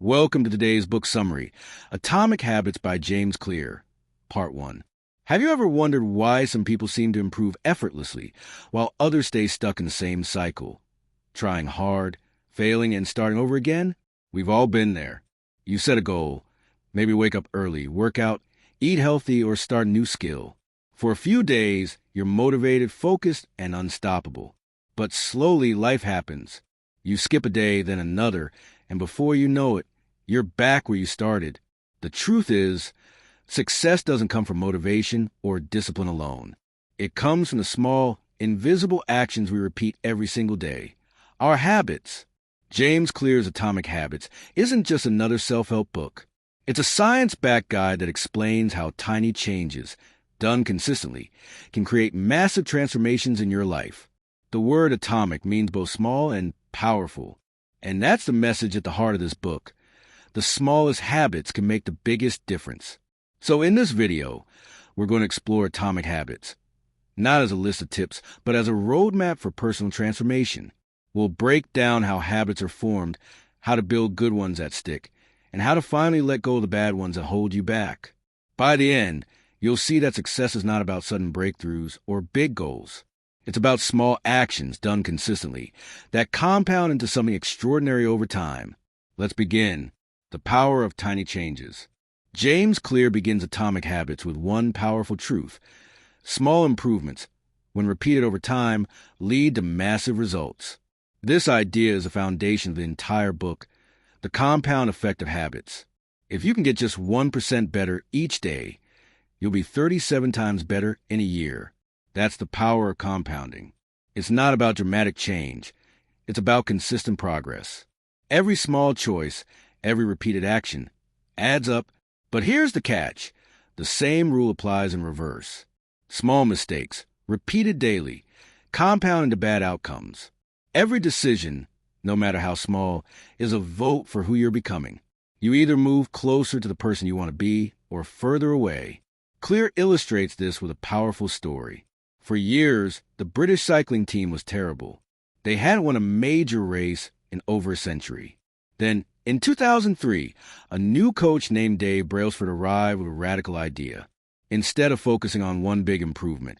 Welcome to today's book summary, Atomic Habits by James Clear, Part 1. Have you ever wondered why some people seem to improve effortlessly, while others stay stuck in the same cycle? Trying hard, failing, and starting over again? We've all been there. You set a goal, maybe wake up early, work out, eat healthy, or start a new skill. For a few days, you're motivated, focused, and unstoppable. But slowly, life happens. You skip a day, then another, and before you know it, you're back where you started. The truth is, success doesn't come from motivation or discipline alone. It comes from the small, invisible actions we repeat every single day. Our habits. James Clear's Atomic Habits isn't just another self-help book. It's a science-backed guide that explains how tiny changes, done consistently, can create massive transformations in your life. The word atomic means both small and powerful. And that's the message at the heart of this book. The smallest habits can make the biggest difference. So in this video, we're going to explore atomic habits. Not as a list of tips, but as a roadmap for personal transformation. We'll break down how habits are formed, how to build good ones that stick, and how to finally let go of the bad ones that hold you back. By the end, you'll see that success is not about sudden breakthroughs or big goals. It's about small actions done consistently that compound into something extraordinary over time. Let's begin. The power of tiny changes. James Clear begins Atomic Habits with one powerful truth. Small improvements, when repeated over time, lead to massive results. This idea is the foundation of the entire book, the compound effect of habits. If you can get just 1% better each day, you'll be 37 times better in a year. That's the power of compounding. It's not about dramatic change. It's about consistent progress. Every small choice, every repeated action, adds up. But here's the catch. The same rule applies in reverse. Small mistakes, repeated daily, compound into bad outcomes. Every decision, no matter how small, is a vote for who you're becoming. You either move closer to the person you want to be or further away. Clear illustrates this with a powerful story. For years, the British cycling team was terrible. They hadn't won a major race in over a century. Then, in 2003, a new coach named Dave Brailsford arrived with a radical idea. Instead of focusing on one big improvement,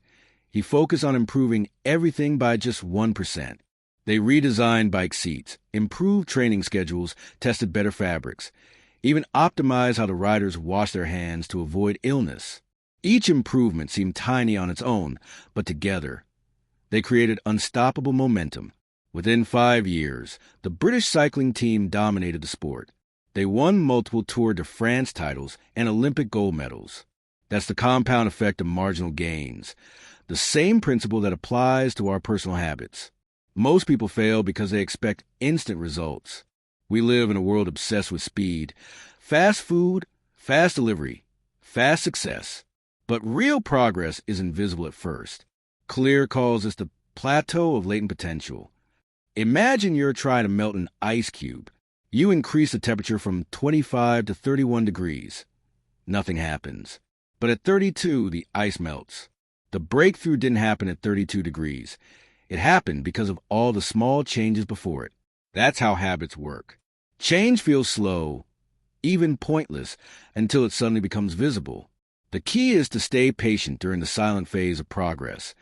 he focused on improving everything by just 1%. They redesigned bike seats, improved training schedules, tested better fabrics, even optimized how the riders wash their hands to avoid illness. Each improvement seemed tiny on its own, but together, they created unstoppable momentum. Within 5 years, the British cycling team dominated the sport. They won multiple Tour de France titles and Olympic gold medals. That's the compound effect of marginal gains, the same principle that applies to our personal habits. Most people fail because they expect instant results. We live in a world obsessed with speed, fast food, fast delivery, fast success. But real progress is invisible at first. Clear calls this the plateau of latent potential. Imagine you're trying to melt an ice cube. You increase the temperature from 25 to 31 degrees. Nothing happens. But at 32, the ice melts. The breakthrough didn't happen at 32 degrees. It happened because of all the small changes before it. That's how habits work. Change feels slow, even pointless, until it suddenly becomes visible. The key is to stay patient during the silent phase of progress,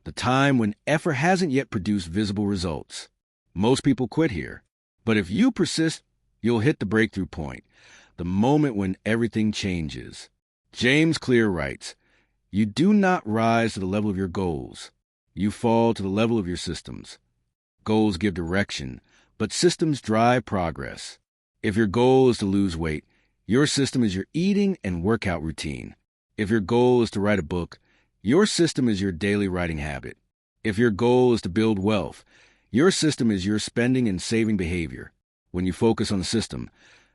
the time when effort hasn't yet produced visible results. Most people quit here. But if you persist, you'll hit the breakthrough point, the moment when everything changes. James Clear writes, "You do not rise to the level of your goals. You fall to the level of your systems. Goals give direction, but systems drive progress. If your goal is to lose weight, your system is your eating and workout routine. If your goal is to write a book, your system is your daily writing habit. If your goal is to build wealth, your system is your spending and saving behavior. When you focus on the system,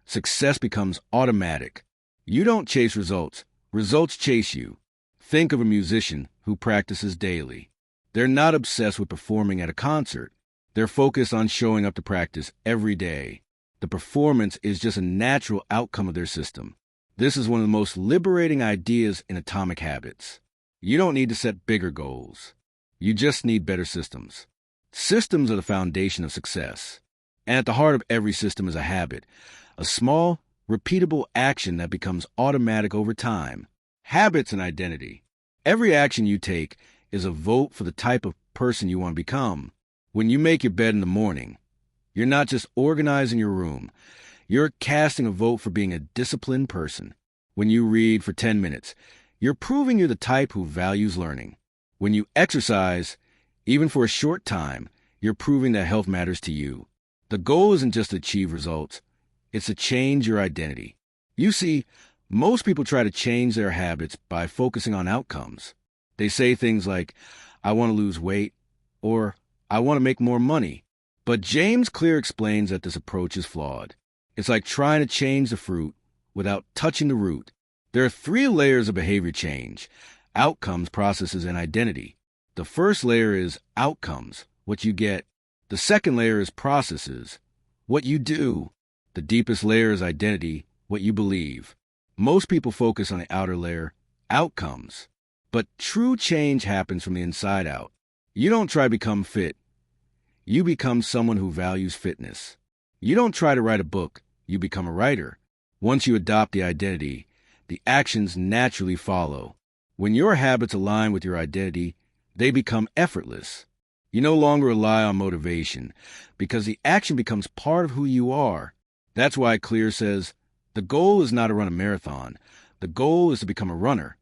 success becomes automatic. You don't chase results. Results chase you. Think of a musician who practices daily. They're not obsessed with performing at a concert. They're focused on showing up to practice every day. The performance is just a natural outcome of their system. This is one of the most liberating ideas in Atomic Habits. You don't need to set bigger goals. You just need better systems. Systems are the foundation of success. And at the heart of every system is a habit a small, repeatable action that becomes automatic over time. Habits and identity. Every action you take is a vote for the type of person you want to become. When you make your bed in the morning, you're not just organizing your room, you're casting a vote for being a disciplined person. When you read for 10 minutes, you're proving you're the type who values learning. When you exercise, even for a short time, you're proving that health matters to you. The goal isn't just to achieve results, it's to change your identity. You see, most people try to change their habits by focusing on outcomes. They say things like, I want to lose weight, or I want to make more money. But James Clear explains that this approach is flawed. It's like trying to change the fruit without touching the root. There are 3 layers of behavior change: outcomes, processes, and identity. The first layer is outcomes, what you get. The second layer is processes, what you do. The deepest layer is identity, what you believe. Most people focus on the outer layer, outcomes. But true change happens from the inside out. You don't try to become fit. You become someone who values fitness. You don't try to write a book. You become a writer. Once you adopt the identity, the actions naturally follow. When your habits align with your identity, they become effortless. You no longer rely on motivation because the action becomes part of who you are. That's why Clear says, the goal is not to run a marathon. The goal is to become a runner.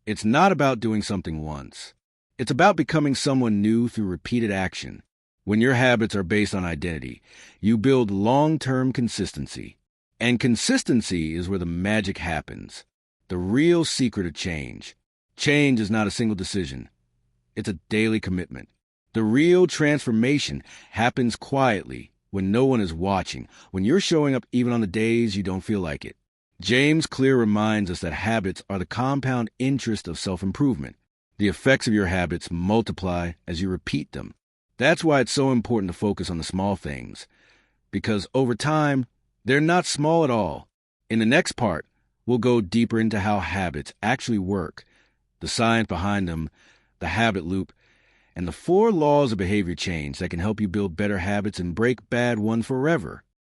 It's not about doing something once. It's about becoming someone new through repeated action. When your habits are based on identity, you build long-term consistency. And consistency is where the magic happens. The real secret of change. Change is not a single decision. It's a daily commitment. The real transformation happens quietly, when no one is watching, when you're showing up even on the days you don't feel like it. James Clear reminds us that habits are the compound interest of self-improvement. The effects of your habits multiply as you repeat them. That's why it's so important to focus on the small things, because over time, they're not small at all. In the next part, we'll go deeper into how habits actually work, the science behind them, the habit loop, and the 4 laws of behavior change that can help you build better habits and break bad ones forever.